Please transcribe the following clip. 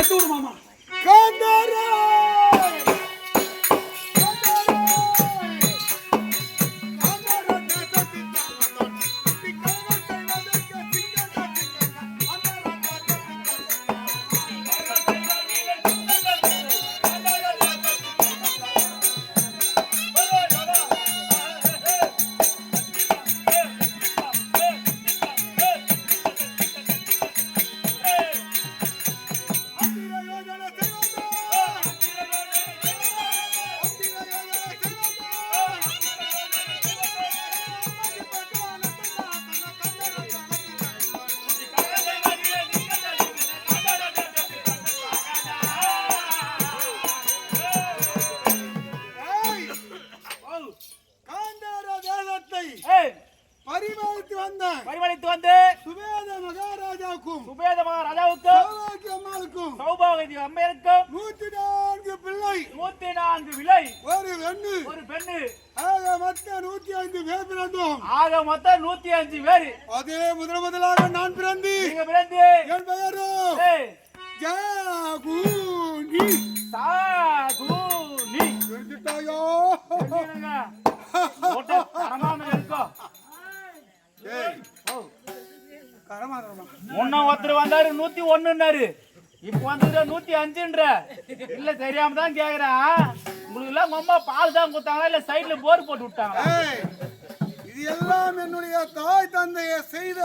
எடுத்து விடு மாமா. காந்தாரா பரிமளித்து வந்து சுபேத மகாராஜாவுக்கும் அம்மாளுக்கும் சௌபாகிய அம்மையருக்கும் 104 பிள்ளை 104 விலை ஒரு பெண்ணு ஆக மொத்தம் 105 பேர் பிறந்தோம். 105 பேர். அதே முதலாக நான் பிறந்து நீங்க பிறந்து என் பெயரோ ஜாகுனி சாகுனி தெரிஞ்சுட்டாயோ? முன்ன ஒருத்தர் வந்தாரு 101ன்னாரு, இப்ப வந்து 105ன்ற. இல்ல தெரியாம தான் கேக்குறேன். உங்களுக்கு எல்லாம் அம்மா பால் தான் கொடுத்தாங்களா இல்ல சைடுல போர் போட்டு விட்டாங்களா? இது எல்லாம் என்னுடைய தாய் தந்தைய செய்த